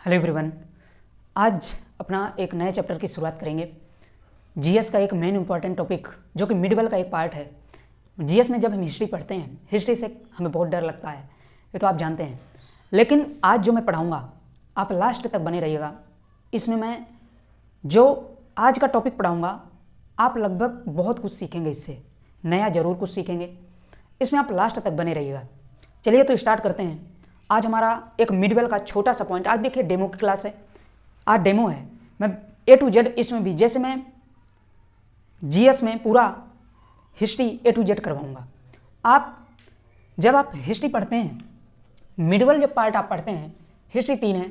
Hello everyone. आज अपना एक नए चैप्टर की शुरुआत करेंगे। जीएस का एक मेन इंपॉर्टेंट टॉपिक जो कि मिडवल का एक पार्ट है। जीएस में जब हम हिस्ट्री पढ़ते हैं, हिस्ट्री से हमें बहुत डर लगता है, ये तो आप जानते हैं। लेकिन आज जो मैं पढ़ाऊँगा आप लास्ट तक बने रहिएगा। इसमें मैं जो आज का टॉपिक पढ़ाऊँगा आप लगभग बहुत कुछ सीखेंगे, इससे नया ज़रूर कुछ सीखेंगे। इसमें आप लास्ट तक बने रहिएगा। चलिए तो स्टार्ट करते हैं। आज हमारा एक मिडवेल का छोटा सा पॉइंट, आज देखिए डेमो की क्लास है, आज डेमो है। मैं A to Z इसमें भी, जैसे मैं जीएस में पूरा हिस्ट्री A to Z करवाऊंगा। जब आप हिस्ट्री पढ़ते हैं, मिडवेल जब पार्ट आप पढ़ते हैं, हिस्ट्री 3 है,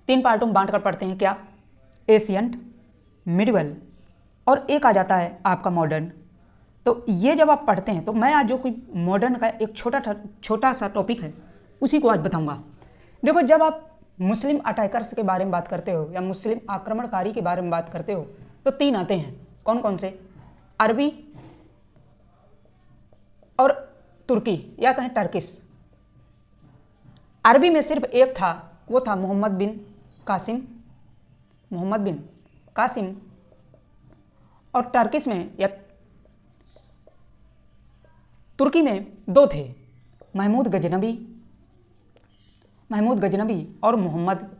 3 पार्टों में बांट कर पढ़ते हैं। क्या? एशियंट, मिडवेल और एक आ जाता है आपका मॉडर्न। तो ये जब आप पढ़ते हैं तो मैं आज जो कोई मॉडर्न का एक छोटा सा टॉपिक है उसी को आज बताऊंगा। देखो, जब आप मुस्लिम अटैकर्स के बारे में बात करते हो या मुस्लिम आक्रमणकारी के बारे में बात करते हो तो 3 आते हैं। कौन कौन से? अरबी और तुर्की या कहें टर्किश। अरबी में सिर्फ एक था, वो था मोहम्मद बिन कासिम। और टर्किश में या तुर्की में 2 थे, महमूद गजनबी और मोहम्मद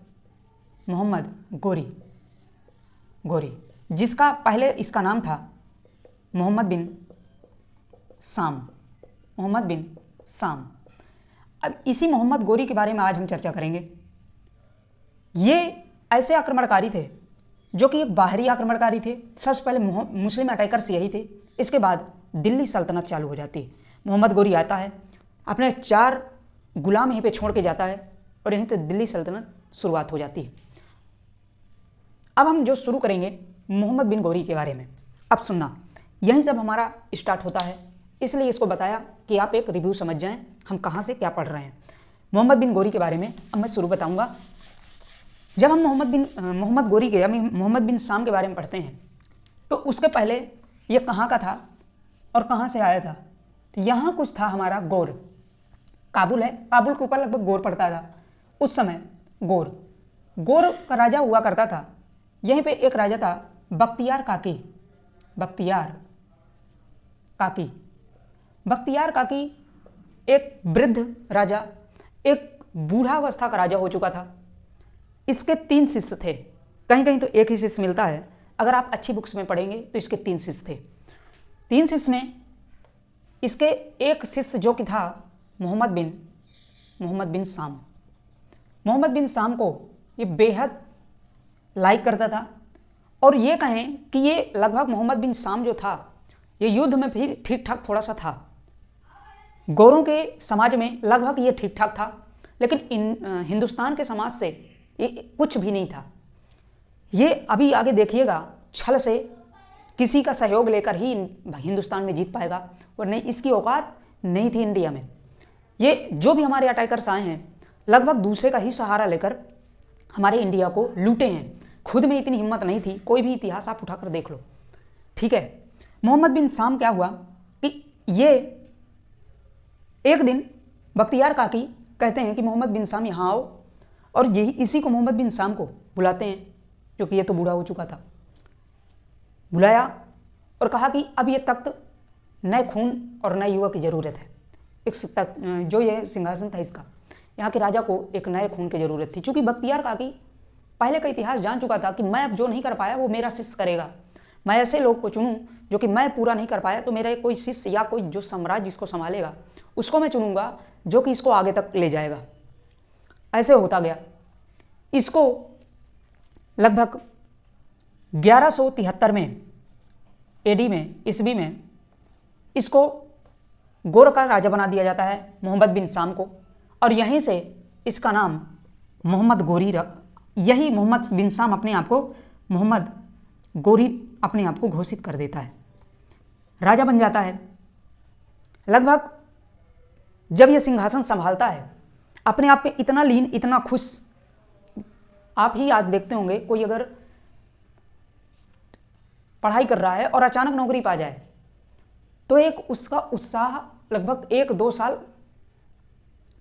गोरी, जिसका पहले इसका नाम था मोहम्मद बिन साम। अब इसी मोहम्मद गोरी के बारे में आज हम चर्चा करेंगे। ये ऐसे आक्रमणकारी थे जो कि एक बाहरी आक्रमणकारी थे। सबसे पहले मुस्लिम अटैकर्स यही थे। इसके बाद दिल्ली सल्तनत चालू हो जाती है। मोहम्मद गोरी आता है, अपने 4 गुलाम यहीं पे छोड़ के जाता है और यहीं से दिल्ली सल्तनत शुरुआत हो जाती है। अब हम जो शुरू करेंगे मोहम्मद बिन गोरी के बारे में। अब सुनना, यहीं से अब हमारा स्टार्ट होता है, इसलिए इसको बताया कि आप एक रिव्यू समझ जाएं हम कहाँ से क्या पढ़ रहे हैं। मोहम्मद बिन गोरी के बारे में अब मैं शुरू बताऊँगा। जब हम मोहम्मद गोरी के या मोहम्मद बिन साम के बारे में पढ़ते हैं तो उसके पहले ये कहाँ का था और कहाँ से आया था। तो यहाँ कुछ था हमारा गौर। काबुल है, काबुल के ऊपर लगभग गौर पड़ता था उस समय। गौर का राजा हुआ करता था। यहीं पे एक राजा था बख्तियार काकी, एक वृद्ध राजा, एक बूढ़ावस्था का राजा हो चुका था। इसके 3 शिष्य थे। कहीं कहीं तो एक ही शिष्य मिलता है, अगर आप अच्छी बुक्स में पढ़ेंगे तो इसके 3 शिष्य थे। 3 शिष्य में इसके एक शिष्य जो कि था मोहम्मद बिन साम को ये बेहद लाइक करता था। और ये कहें कि ये लगभग मोहम्मद बिन साम जो था ये युद्ध में भी ठीक ठाक थोड़ा सा था। गौरों के समाज में लगभग ये ठीक ठाक था, लेकिन हिंदुस्तान के समाज से ये कुछ भी नहीं था। ये अभी आगे देखिएगा, छल से किसी का सहयोग लेकर ही हिंदुस्तान में जीत पाएगा, और नहीं इसकी औकात नहीं थी इंडिया में। ये जो भी हमारे अटैकर्स आए हैं लगभग दूसरे का ही सहारा लेकर हमारे इंडिया को लूटे हैं। खुद में इतनी हिम्मत नहीं थी। कोई भी इतिहास आप उठाकर देख लो, ठीक है। मोहम्मद बिन साम क्या हुआ कि ये एक दिन बख्तियार काकी कहते हैं कि मोहम्मद बिन साम यहाँ आओ, और यही इसी को मोहम्मद बिन साम को बुलाते हैं, क्योंकि ये तो बूढ़ा हो चुका था। बुलाया और कहा कि अब ये तख्त नए खून और नए युवा की ज़रूरत है। जो ये सिंहासन था इसका, यहाँ के राजा को एक नए खून की ज़रूरत थी। चूँकि बख्तियार काकी पहले का इतिहास जान चुका था कि मैं अब जो नहीं कर पाया वो मेरा शिष्य करेगा। मैं ऐसे लोग को चुनूँ जो कि मैं पूरा नहीं कर पाया तो मेरा कोई शिष्य या कोई जो साम्राज्य इसको संभालेगा उसको मैं चुनूँगा, जो कि इसको आगे तक ले जाएगा। ऐसे होता गया। इसको लगभग 1173 में एडी में, ईस्वी में, इसको गौर का राजा बना दिया जाता है मोहम्मद बिन साम को, और यहीं से इसका नाम मोहम्मद गोरी यही मोहम्मद बिन साम अपने आप को मोहम्मद गोरी अपने आप को घोषित कर देता है, राजा बन जाता है। लगभग जब यह सिंहासन संभालता है अपने आप पे इतना लीन, इतना खुश। आप ही आज देखते होंगे कोई अगर पढ़ाई कर रहा है और अचानक नौकरी पा जाए तो एक उसका उत्साह लगभग 1-2 साल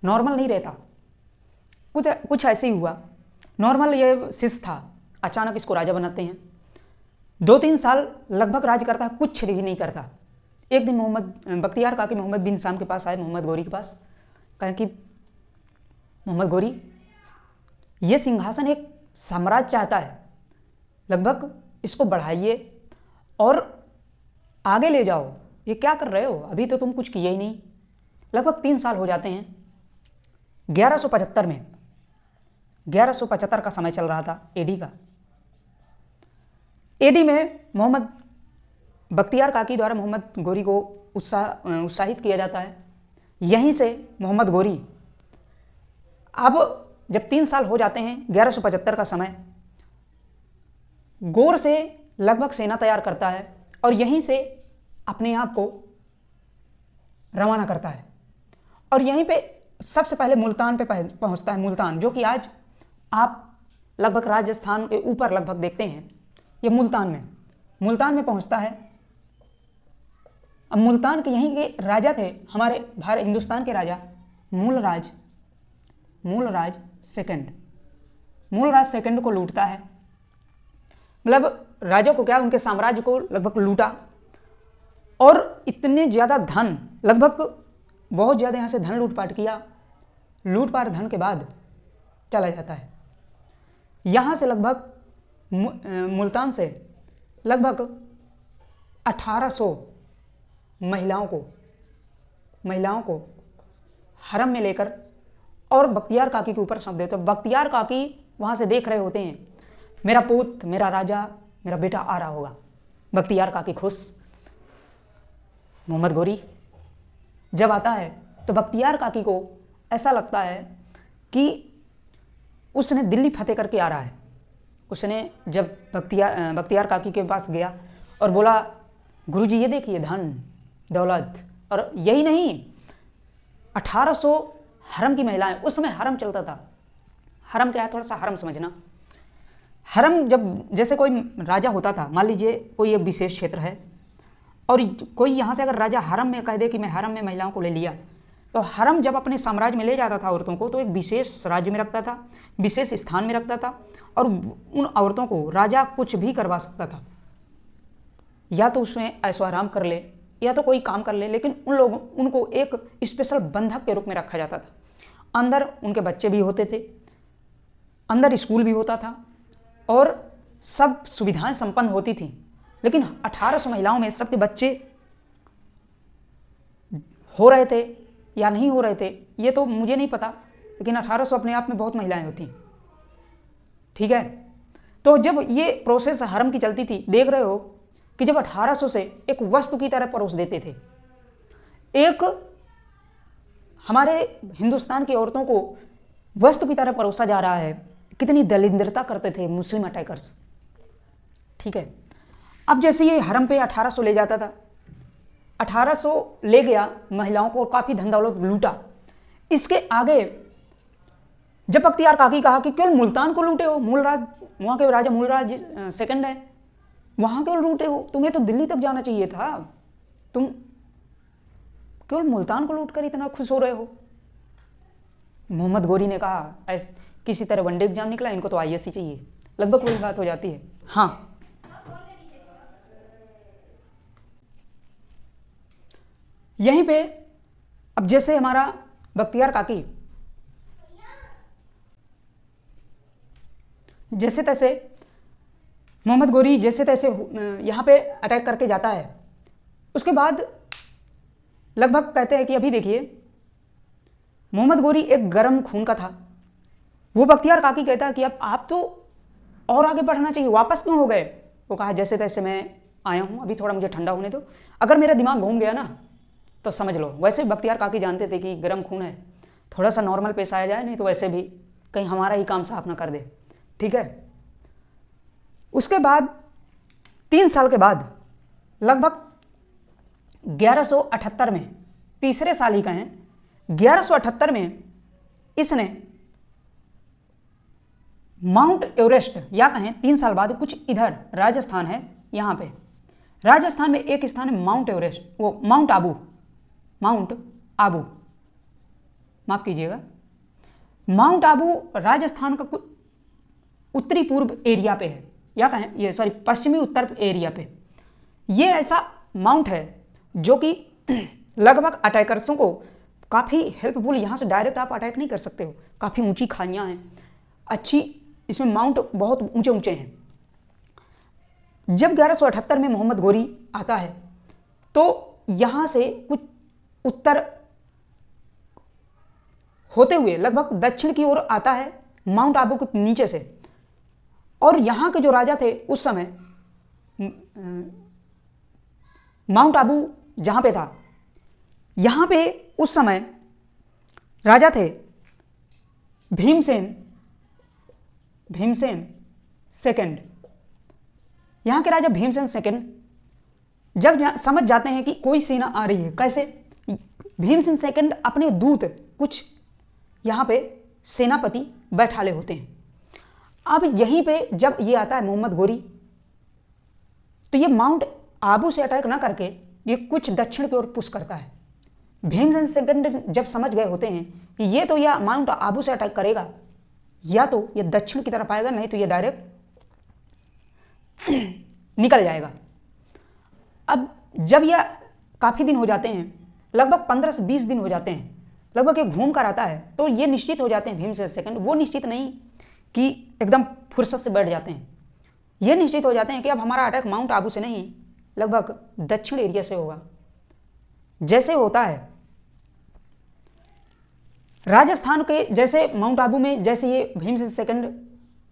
नॉर्मल नहीं रहता। कुछ ऐसे ही हुआ। नॉर्मल ये शिष्य था, अचानक इसको राजा बनाते हैं। 2-3 साल लगभग राज करता है, कुछ भी नहीं करता। एक दिन बख्तियार काकी मोहम्मद बिन साम के पास आए, मोहम्मद गोरी के पास, कहें कि मोहम्मद गोरी, ये सिंहासन एक साम्राज्य चाहता है, लगभग इसको बढ़ाइए और आगे ले जाओ। ये क्या कर रहे हो, अभी तो तुम कुछ किए ही नहीं। लगभग 3 साल हो जाते हैं। 1175 में, 1175 का समय चल रहा था एडी का। एडी में मोहम्मद बख्तियार काकी द्वारा मोहम्मद गोरी को उत्साहित किया जाता है। यहीं से मोहम्मद गोरी, अब जब 3 साल हो जाते हैं, 1175 का समय, गौर से लगभग सेना तैयार करता है और यहीं से अपने आप को रवाना करता है और यहीं पे सबसे पहले मुल्तान पे पहुंचता है। मुल्तान, जो कि आज आप लगभग राजस्थान के ऊपर लगभग देखते हैं, ये मुल्तान में पहुंचता है। अब मुल्तान के यहीं के राजा थे हमारे भारत हिंदुस्तान के राजा मूलराज सेकंड को लूटता है। मतलब राजा को क्या, उनके साम्राज्य को लगभग लूटा और इतने ज़्यादा धन, लगभग बहुत ज़्यादा यहाँ से धन लूटपाट किया। लूटपाट धन के बाद चला जाता है। यहाँ से लगभग मुल्तान से लगभग 1800 महिलाओं को हरम में लेकर और बख्तियार काकी के ऊपर सौंप देते। तो बख्तियार काकी वहाँ से देख रहे होते हैं, मेरा पुत्र, मेरा राजा, मेरा बेटा आ रहा होगा। बख्तियार काकी खुश। मोहम्मद गोरी जब आता है तो बख्तियार काकी को ऐसा लगता है कि उसने दिल्ली फतेह करके आ रहा है। उसने जब बख्तियार काकी के पास गया और बोला, गुरुजी ये देखिए धन दौलत, और यही नहीं 1800 हरम की महिलाएं। उस समय हरम चलता था। हरम क्या है, थोड़ा सा हरम समझना। हरम जब जैसे कोई राजा होता था, मान लीजिए कोई एक विशेष क्षेत्र है और कोई यहाँ से अगर राजा हरम में कह दे कि मैं हरम में महिलाओं को ले लिया, तो हरम जब अपने साम्राज्य में ले जाता था औरतों को, तो एक विशेष राज्य में रखता था, विशेष स्थान में रखता था और उन औरतों को राजा कुछ भी करवा सकता था। या तो उसमें ऐशो आराम कर ले या तो कोई काम कर ले, लेकिन उनको एक स्पेशल बंधक के रूप में रखा जाता था। अंदर उनके बच्चे भी होते थे, अंदर स्कूल भी होता था और सब सुविधाएं संपन्न होती थी। लेकिन 1800 महिलाओं में सबके बच्चे हो रहे थे या नहीं हो रहे थे ये तो मुझे नहीं पता, लेकिन 1800 अपने आप में बहुत महिलाएं होती। ठीक है, तो जब ये प्रोसेस हरम की चलती थी, देख रहे हो कि जब 1800 से एक वस्तु की तरह परोस देते थे, एक हमारे हिंदुस्तान की औरतों को वस्तु की तरह परोसा जा रहा है। कितनी दलिंद्रता करते थे मुस्लिम अटैकर्स। ठीक है, अब जैसे ये हरम पे 1800 ले जाता था, 1800 ले गया महिलाओं को और काफ़ी धन दौलत लूटा। इसके आगे जब बख्तियार काकी कहा कि केवल मुल्तान को लूटे हो, मूलराज वहाँ के राजा मूलराज सेकंड है, वहाँ क्यों लूटे हो, तुम्हें तो दिल्ली तक जाना चाहिए था, तुम केवल मुल्तान को लूट कर इतना खुश हो रहे हो। मोहम्मद गोरी ने कहा, ऐसे किसी तरह वनडे एग्जाम निकला, इनको तो आईएएस ही चाहिए। लगभग वही बात हो जाती है। हाँ, यहीं पे अब जैसे हमारा बख्तियार काकी जैसे तैसे मोहम्मद गोरी जैसे तैसे यहाँ पे अटैक करके जाता है। उसके बाद लगभग कहते हैं कि अभी देखिए मोहम्मद गोरी एक गर्म खून का था। वो बख्तियार काकी कहता है कि अब आप तो और आगे बढ़ना चाहिए, वापस क्यों हो गए। वो कहा जैसे तैसे मैं आया हूँ, अभी थोड़ा मुझे ठंडा होने दो, अगर मेरा दिमाग घूम गया ना तो समझ लो। वैसे बख्तियार काकी जानते थे कि गर्म खून है, थोड़ा सा नॉर्मल पेश आया जाए, नहीं तो वैसे भी कहीं हमारा ही काम साफ ना कर दे। ठीक है, उसके बाद 3 साल के बाद लगभग 1178 में, तीसरे साल ही कहें, 1178 में इसने माउंट एवरेस्ट, या कहें 3 साल बाद कुछ इधर राजस्थान है, यहाँ पे राजस्थान में एक स्थान है माउंट एवरेस्ट, वो माउंट आबू, माफ कीजिएगा, माउंट आबू राजस्थान का उत्तरी पूर्व एरिया पे है, या कहें ये सॉरी पश्चिमी उत्तर एरिया पे। ये ऐसा माउंट है जो कि लगभग अटैकर्सों को काफ़ी हेल्पफुल, यहाँ से डायरेक्ट आप अटैक नहीं कर सकते हो, काफ़ी ऊंची खाइयाँ हैं, अच्छी इसमें माउंट बहुत ऊंचे ऊंचे हैं। जब 1178 में मोहम्मद गोरी आता है तो यहाँ से कुछ उत्तर होते हुए लगभग दक्षिण की ओर आता है माउंट आबू के नीचे से। और यहाँ के जो राजा थे उस समय, माउंट आबू जहाँ पे था, यहाँ पे उस समय राजा थे भीमसेन सेकंड। यहाँ के राजा भीमसेन सेकंड जब समझ जाते हैं कि कोई सेना आ रही है, कैसे, भीमसेन सेकंड अपने दूत कुछ यहाँ पे सेनापति बैठाले होते हैं। अब यहीं पे जब ये आता है मोहम्मद गोरी, तो ये माउंट आबू से अटैक ना करके ये कुछ दक्षिण की ओर पुश करता है। भीमसेन सेकंड जब समझ गए होते हैं कि ये तो या माउंट आबू से अटैक करेगा या तो ये दक्षिण की तरफ आएगा, नहीं तो ये डायरेक्ट निकल जाएगा। अब जब यह काफ़ी दिन हो जाते हैं, लगभग 15 से 20 दिन हो जाते हैं, लगभग ये घूम कर आता है, तो ये निश्चित हो जाते हैं भीमसेन सेकंड, वो निश्चित नहीं कि एकदम फुर्सत से बैठ जाते हैं, ये निश्चित हो जाते हैं कि अब हमारा अटैक माउंट आबू से नहीं, लगभग दक्षिण एरिया से होगा। जैसे होता है राजस्थान के, जैसे माउंट आबू में जैसे ये भीमसेन सेकंड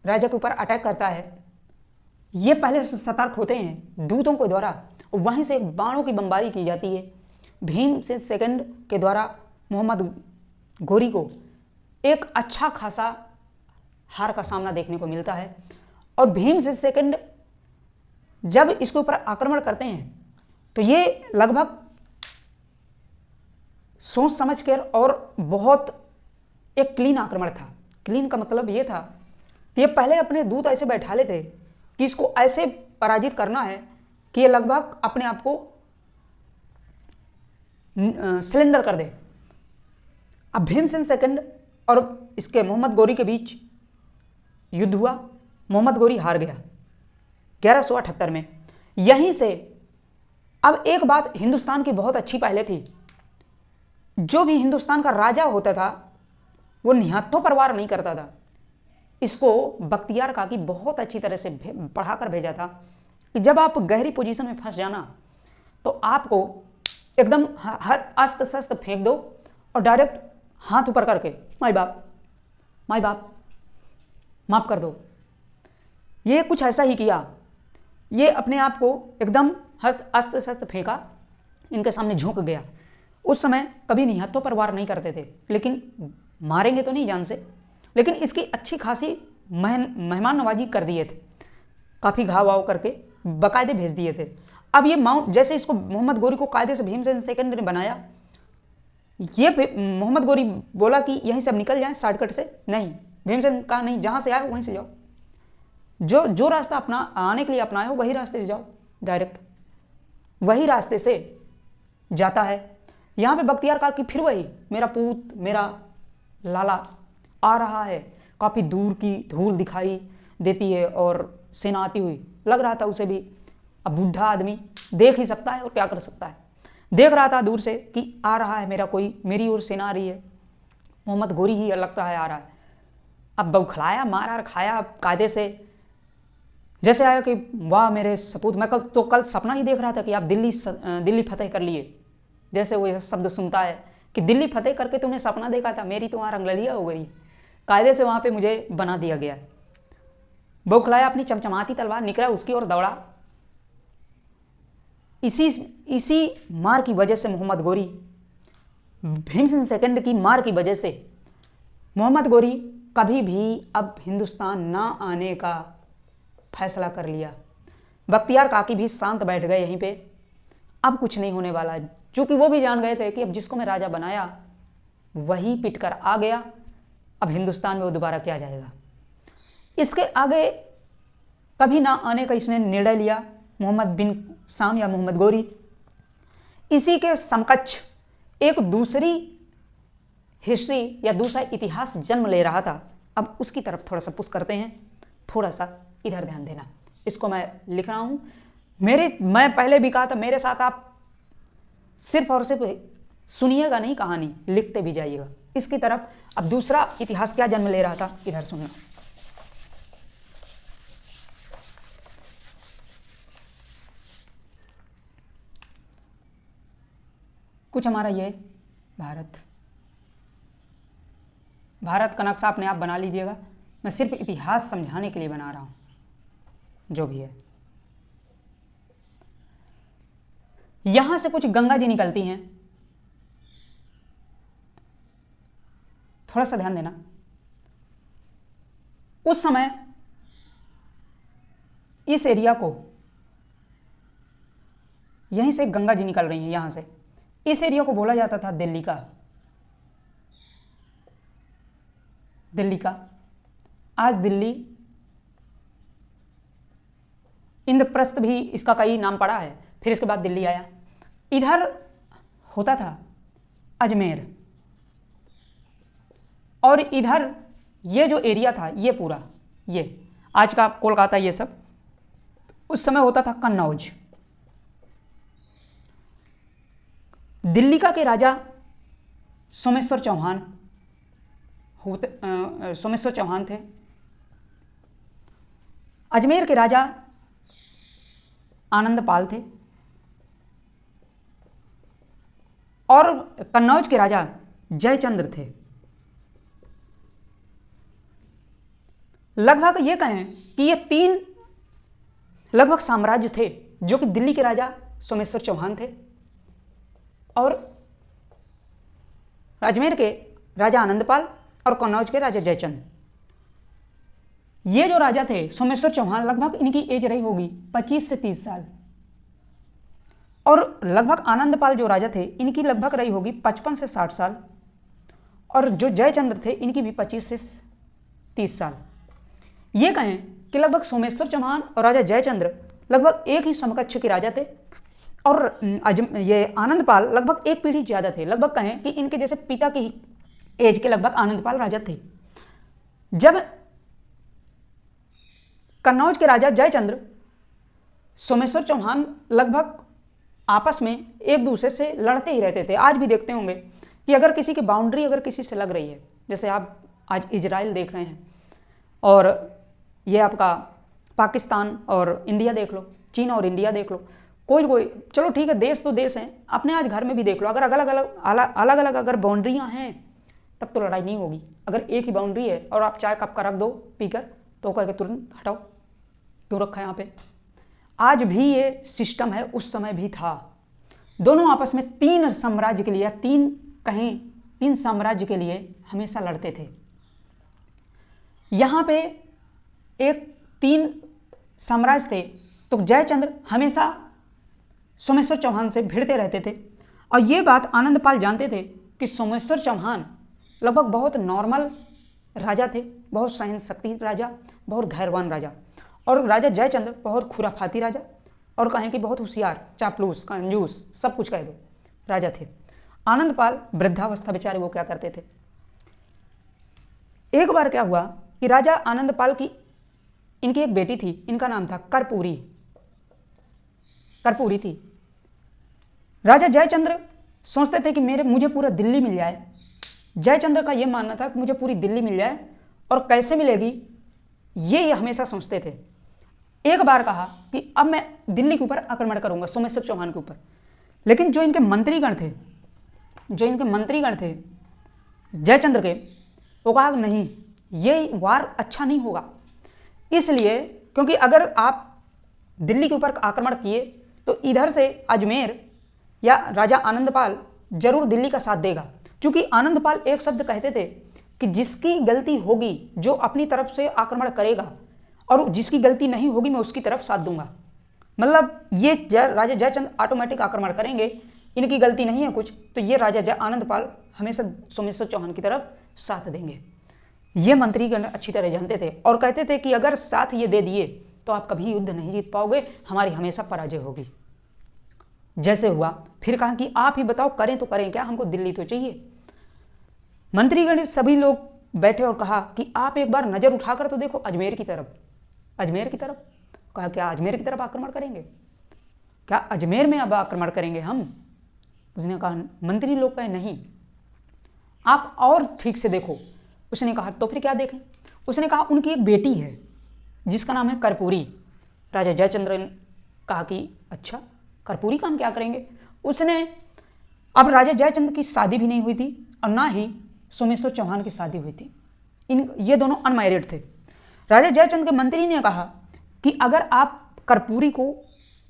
राजा के ऊपर अटैक करता है, ये पहले से सतर्क होते हैं दूतों के द्वारा, वहीं से बाणों की बमबारी की जाती है। भीमसेन सेकंड के द्वारा मोहम्मद गोरी को एक अच्छा खासा हार का सामना देखने को मिलता है। और भीमसेन सेकंड जब इसके ऊपर आक्रमण करते हैं तो ये लगभग सोच समझ कर और बहुत एक क्लीन आक्रमण था। क्लीन का मतलब ये था कि ये पहले अपने दूत ऐसे बैठा ले थे कि इसको ऐसे पराजित करना है कि ये लगभग अपने आप को सिलेंडर कर दे। अब भीमसेन सेकंड और इसके मोहम्मद गोरी के बीच युद्ध हुआ, मोहम्मद गोरी हार गया 1178 में। यहीं से अब एक बात हिंदुस्तान की बहुत अच्छी पहले थी, जो भी हिंदुस्तान का राजा होता था वो निहत्थों पर वार नहीं करता था। इसको बख्तियार काकी बहुत अच्छी तरह से पढ़ाकर भेजा था कि जब आप गहरी पोजीशन में फंस जाना तो आपको एकदम अस्त्र शस्त्र फेंक दो और डायरेक्ट हाथ ऊपर करके माई बाप माफ कर दो। ये कुछ ऐसा ही किया, ये अपने आप को एकदम अस्त्र शस्त्र फेंका, इनके सामने झुक गया। उस समय कभी निहत्थों पर वार नहीं करते थे, लेकिन मारेंगे तो नहीं जान से, लेकिन इसकी अच्छी खासी मेहमान नवाजी कर दिए थे, काफ़ी घाव वाव करके बाकायदे भेज दिए थे। अब ये माउंट, जैसे इसको मोहम्मद गोरी को कायदे से भीमसेन सेकंड ने बनाया, ये मोहम्मद गोरी बोला कि यहीं से अब निकल जाएं शॉर्टकट से, नहीं, भीमसेन कहा नहीं, जहाँ से आए हो वहीं से जाओ, जो रास्ता अपना आने के लिए अपनाए हो वही रास्ते से जाओ, डायरेक्ट वही रास्ते से जाता है। यहाँ पे बख्तियार काकी की फिर वही, मेरा पूत मेरा लाला आ रहा है, काफ़ी दूर की धूल दिखाई देती है और सेना आती हुई, लग रहा था उसे भी, अब बूढ़ा आदमी देख ही सकता है और क्या कर सकता है, देख रहा था दूर से कि आ रहा है मेरा कोई, मेरी ओर सेना आ रही है, मोहम्मद गोरी ही लगता है आ रहा है। अब बौखलाया, मारा खाया कायदे से, जैसे आया कि वाह मेरे सपूत, मैं कल सपना ही देख रहा था कि आप दिल्ली फतेह कर लिए, जैसे वो शब्द सुनता है कि दिल्ली फतेह करके तुमने सपना देखा था, मेरी तो वहाँ रंगललिया हो गई, कायदे से वहाँ पे मुझे बना दिया गया। बौखलाया, अपनी चमचमाती तलवार निकला उसकी ओर दौड़ा। इसी मार की वजह से मोहम्मद गोरी, भीमसेन सेकंड की मार की वजह से मोहम्मद गोरी कभी भी अब हिंदुस्तान ना आने का फैसला कर लिया। बख्तियार काकी भी शांत बैठ गए यहीं पे, अब कुछ नहीं होने वाला, क्योंकि वो भी जान गए थे कि अब जिसको मैं राजा बनाया वही पिट कर आ गया, अब हिंदुस्तान में वो दोबारा क्या जाएगा। इसके आगे कभी ना आने का इसने निर्णय लिया मोहम्मद बिन साम या मोहम्मद गोरी। इसी के समकक्ष एक दूसरी हिस्ट्री या दूसरा इतिहास जन्म ले रहा था। अब उसकी तरफ थोड़ा सा पुश करते हैं, थोड़ा सा इधर ध्यान देना, इसको मैं लिख रहा हूं। मैं पहले भी कहा था, मेरे साथ आप सिर्फ और सिर्फ सुनिएगा नहीं, कहानी लिखते भी जाइएगा इसकी तरफ। अब दूसरा इतिहास क्या जन्म ले रहा था, इधर सुनना। कुछ हमारा ये भारत का नक्शा अपने आप बना लीजिएगा, मैं सिर्फ इतिहास समझाने के लिए बना रहा हूं जो भी है। यहां से कुछ गंगा जी निकलती हैं, थोड़ा सा ध्यान देना। उस समय इस एरिया को, यहीं से गंगा जी निकल रही हैं, यहां से इस एरिया को बोला जाता था दिल्ली का। आज दिल्ली, इंद्रप्रस्थ भी इसका कई नाम पड़ा है, फिर इसके बाद दिल्ली आया। इधर होता था अजमेर, और इधर ये जो एरिया था, ये पूरा, ये आज का कोलकाता, ये सब उस समय होता था कन्नौज। दिल्ली के राजा सोमेश्वर चौहान थे। अजमेर के राजा आनंदपाल थे, और कन्नौज के राजा जयचंद्र थे। लगभग ये कहें कि ये 3 लगभग साम्राज्य थे, जो कि दिल्ली के राजा सोमेश्वर चौहान थे, और अजमेर के राजा आनंदपाल, और कन्नौज के राजा जयचंद। ये जो राजा थे सोमेश्वर चौहान, लगभग इनकी एज रही होगी 25 से 30 साल, और लगभग आनंदपाल जो राजा थे, इनकी लगभग रही होगी 55 से 60 साल, और जो जयचंद्र थे, इनकी भी 25 से 30 साल। ये कहें कि लगभग सोमेश्वर चौहान और राजा जयचंद्र लगभग एक ही समकक्ष के राजा थे, और ये आनंदपाल लगभग एक पीढ़ी ज़्यादा थे। लगभग कहें कि इनके जैसे पिता की एज के लगभग आनंदपाल राजा थे। जब कन्नौज के राजा जयचंद्र, सोमेश्वर चौहान लगभग आपस में एक दूसरे से लड़ते ही रहते थे। आज भी देखते होंगे कि अगर किसी की बाउंड्री अगर किसी से लग रही है, जैसे आप आज इजराइल देख रहे हैं, और ये आपका पाकिस्तान और इंडिया देख लो, चीन और इंडिया देख लो, कोई चलो ठीक है, देश तो देश हैं, अपने आज घर में भी देख लो, अगर अलग अलग अगर बाउंड्रियां हैं तब तो लड़ाई नहीं होगी। अगर एक ही बाउंड्री है और आप चाय कप का रख दो पीकर, तो कह के तुरंत हटाओ, क्यों रखा है यहाँ पे। आज भी ये सिस्टम है, उस समय भी था। दोनों आपस में 3 साम्राज्य के लिए, 3 साम्राज्य के लिए हमेशा लड़ते थे। यहाँ पे एक 3 साम्राज्य थे, तो जयचंद्र हमेशा सोमेश्वर चौहान से भिड़ते रहते थे। और ये बात आनंदपाल जानते थे कि सोमेश्वर चौहान लगभग बहुत नॉर्मल राजा थे, बहुत सहन शक्ति राजा, बहुत धैर्यवान राजा, और राजा जयचंद्र बहुत खुराफाती राजा, और कहें कि बहुत होशियार, चापलूस, कंजूस, सब कुछ कह दो राजा थे। आनंदपाल वृद्धावस्था बेचारे वो क्या करते थे। एक बार क्या हुआ कि राजा आनंदपाल की, इनकी एक बेटी थी, इनका नाम था कर्पूरी थी। राजा जयचंद्र सोचते थे कि मुझे पूरा दिल्ली मिल जाए। जयचंद्र का यह मानना था कि मुझे पूरी दिल्ली मिल जाए, और कैसे मिलेगी ये हमेशा सोचते थे। एक बार कहा कि अब मैं दिल्ली के ऊपर आक्रमण करूंगा, सोमेश्वर चौहान के ऊपर। लेकिन जो इनके मंत्रीगण थे जयचंद्र के, वो कहा नहीं, ये वार अच्छा नहीं होगा। इसलिए क्योंकि अगर आप दिल्ली के ऊपर आक्रमण किए तो इधर से अजमेर या राजा आनंदपाल जरूर दिल्ली का साथ देगा। क्योंकि आनंदपाल एक शब्द कहते थे कि जिसकी गलती होगी, जो अपनी तरफ से आक्रमण करेगा, और जिसकी गलती नहीं होगी मैं उसकी तरफ साथ दूंगा। मतलब ये राजा जयचंद्र ऑटोमेटिक आक्रमण करेंगे, इनकी गलती नहीं है कुछ, तो ये राजा आनंदपाल हमेशा सोमेश्वर चौहान की तरफ साथ देंगे। ये मंत्रीगण अच्छी तरह जानते थे, और कहते थे कि अगर साथ ये दे दिए तो आप कभी युद्ध नहीं जीत पाओगे, हमारी हमेशा पराजय होगी। जैसे हुआ, फिर कहा कि आप ही बताओ करें तो करें क्या, हमको दिल्ली तो चाहिए। मंत्रीगण सभी लोग बैठे और कहा कि आप एक बार नजर उठाकर तो देखो अजमेर की तरफ। अजमेर की तरफ। कहा क्या अजमेर की तरफ आक्रमण करेंगे? क्या अजमेर में अब आक्रमण करेंगे हम? उसने कहा, मंत्री लोग कहे नहीं, आप और ठीक से देखो। उसने कहा तो फिर क्या देखें? उसने कहा उनकी एक बेटी है जिसका नाम है कर्पूरी। राजा जयचंद्र ने कहा कि अच्छा, कर्पूरी का हम क्या करेंगे? उसने, अब राजा जयचंद्र की शादी भी नहीं हुई थी और ना ही सोमेश्वर चौहान की शादी हुई थी। ये दोनों अनमैरिड थे। राजा जयचंद्र के मंत्री ने कहा कि अगर आप कर्पूरी को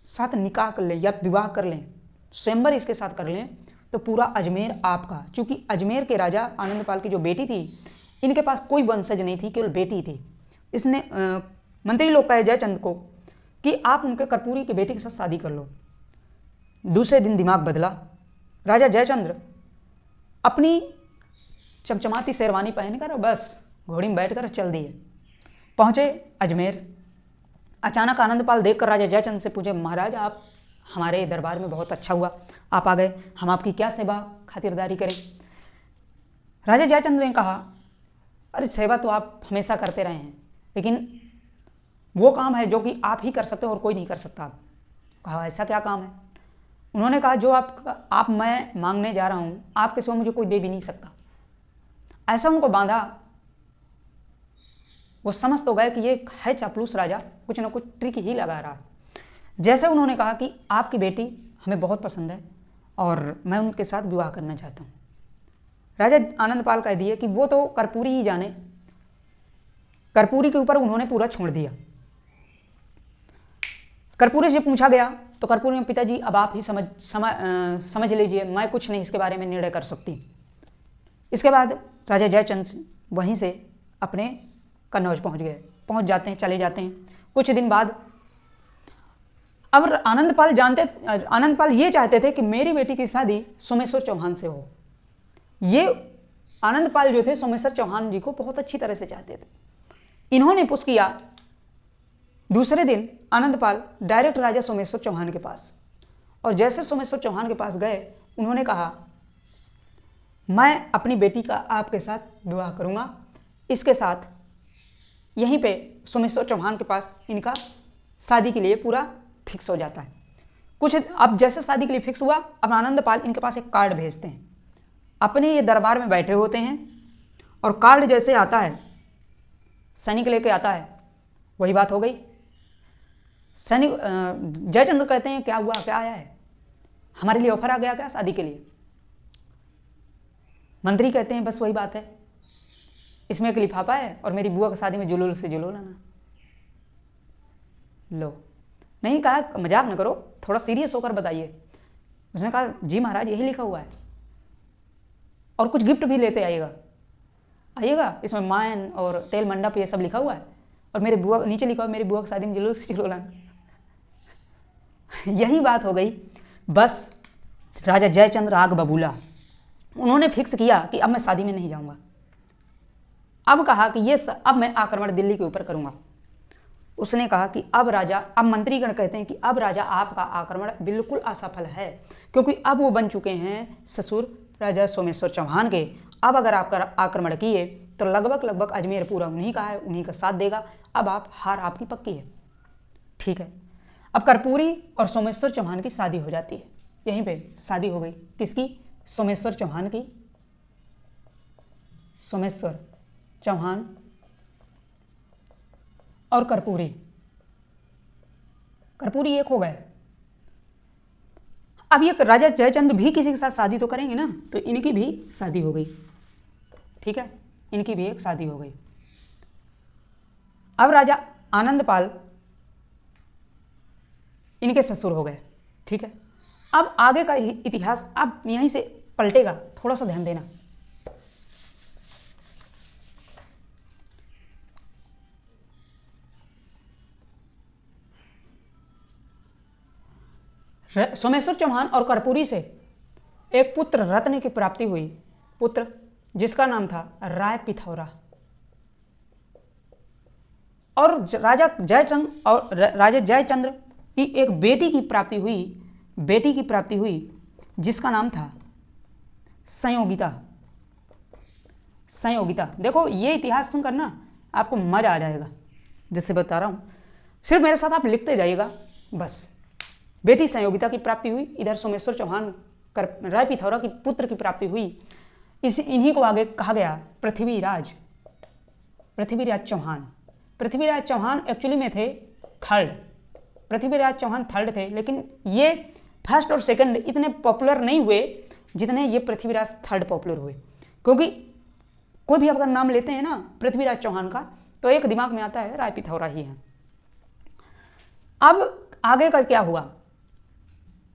साथ निकाह कर लें या विवाह कर लें, स्वयंवर इसके साथ कर लें, तो पूरा अजमेर आपका। चूंकि अजमेर के राजा आनंदपाल की जो बेटी थी, इनके पास कोई वंशज नहीं थी, केवल बेटी थी। इसने मंत्री लोग कहे जयचंद्र को कि आप उनके कर्पूरी की बेटी के साथ शादी कर लो। दूसरे दिन दिमाग बदला। राजा जयचंद्र अपनी चमचमाती शेरवानी पहनकर बस घोड़ी में बैठकर चल दिए। पहुंचे अजमेर। अचानक आनंदपाल देखकर राजा जयचंद्र से पूछे, महाराज आप हमारे दरबार में बहुत अच्छा हुआ आप आ गए, हम आपकी क्या सेवा खातिरदारी करें? राजा जयचंद्र ने कहा, अरे सेवा तो आप हमेशा करते रहे हैं, लेकिन वो काम है जो कि आप ही कर सकते हो और कोई नहीं कर सकता। आप कहा ऐसा क्या काम है? उन्होंने कहा जो आप मैं मांगने जा रहा हूँ आपके सिवा मुझे कोई दे भी नहीं सकता। ऐसा उनको बांधा, वो समझ तो गए कि ये है चापलूस राजा, कुछ ना कुछ ट्रिक ही लगा रहा है। जैसे उन्होंने कहा कि आपकी बेटी हमें बहुत पसंद है और मैं उनके साथ विवाह करना चाहता हूँ। राजा आनंदपाल कह दिए कि वो तो कर्पूरी ही जाने। कर्पूरी के ऊपर उन्होंने पूरा छोड़ दिया। कर्पूरी से पूछा गया तो कर्पूरी ने, पिताजी अब आप ही समझ लीजिए, मैं कुछ नहीं इसके बारे में निर्णय कर सकती। इसके बाद राजा जयचंद्र वहीं से अपने कन्नौज पहुंच जाते हैं, चले जाते हैं। कुछ दिन बाद अब आनंदपाल ये चाहते थे कि मेरी बेटी की शादी सोमेश्वर चौहान से हो। ये आनंदपाल जो थे सोमेश्वर चौहान जी को बहुत अच्छी तरह से चाहते थे। इन्होंने पुश किया। दूसरे दिन आनंदपाल डायरेक्ट राजा सोमेश्वर चौहान के पास, और जैसे सोमेश्वर चौहान के पास गए, उन्होंने कहा मैं अपनी बेटी का आपके साथ विवाह करूंगा। इसके साथ यहीं पे सोमेश्वर चौहान के पास इनका शादी के लिए पूरा फिक्स हो जाता है। अब जैसे शादी के लिए फिक्स हुआ, अब आनंदपाल इनके पास एक कार्ड भेजते हैं। अपने ये दरबार में बैठे होते हैं और कार्ड जैसे आता है, सैनिक लेके आता है, वही बात हो गई। सैनिक जयचंद्र कहते हैं क्या हुआ, क्या आया है, हमारे लिए ऑफर आ गया क्या शादी के लिए? मंत्री कहते हैं बस वही बात है, इसमें एक लिफाफा है और मेरी बुआ की शादी में जुलूल से जुलूल आना। लो, नहीं कहा मजाक न करो, थोड़ा सीरियस होकर बताइए। उसने कहा जी महाराज यही लिखा हुआ है, और कुछ गिफ्ट भी लेते आइएगा, इसमें मायन और तेल मंडप ये सब लिखा हुआ है, और मेरे बुआ नीचे लिखा हुआ मेरी बुआ की शादी में जुलूल से जुलूल आना। यही बात हो गई। बस राजा जयचंद्र आग बबूला। उन्होंने फिक्स किया कि अब मैं शादी में नहीं जाऊंगा। अब कहा कि अब मैं आक्रमण दिल्ली के ऊपर करूंगा। उसने कहा कि अब मंत्रीगण कहते हैं कि अब राजा आपका आक्रमण बिल्कुल असफल है, क्योंकि अब वो बन चुके हैं ससुर राजा सोमेश्वर चौहान के। अब अगर आप आक्रमण किए तो लगभग अजमेर पूरा उन्हीं का है, उन्हीं का साथ देगा। अब हार आपकी पक्की है। ठीक है, अब कर्पूरी और सोमेश्वर चौहान की शादी हो जाती है। यहीं पे शादी हो गई। किसकी? सोमेश्वर चौहान की। सोमेश्वर चौहान और कर्पूरी एक हो गए। अब ये राजा जयचंद्र भी किसी के साथ शादी तो करेंगे ना, तो इनकी भी शादी हो गई। ठीक है, इनकी भी एक शादी हो गई। अब राजा आनंदपाल इनके ससुर हो गए। ठीक है, अब आगे का इतिहास अब यहीं से पलटेगा, थोड़ा सा ध्यान देना। सोमेश्वर चौहान और कर्पूरी से एक पुत्र रत्न की प्राप्ति हुई, पुत्र जिसका नाम था राय पिथौरा। और राजा जयचंद्र की एक बेटी की प्राप्ति हुई जिसका नाम था संयोगिता। देखो ये इतिहास सुनकर ना आपको मजा आ जाएगा, जैसे बता रहा हूं। सिर्फ मेरे साथ आप लिखते जाइएगा बस। बेटी संयोगिता की प्राप्ति हुई, इधर सोमेश्वर चौहान राय पिथौरा की पुत्र की प्राप्ति हुई। इन्हीं को आगे कहा गया पृथ्वीराज चौहान। पृथ्वीराज चौहान एक्चुअली में थे थर्ड, पृथ्वीराज चौहान थर्ड थे, लेकिन ये फर्स्ट और सेकंड इतने पॉपुलर नहीं हुए जितने ये पृथ्वीराज थर्ड पॉपुलर हुए। क्योंकि कोई भी अगर नाम लेते हैं ना पृथ्वीराज चौहान का तो एक दिमाग में आता है राय पिथौरा ही है। अब आगे का क्या हुआ,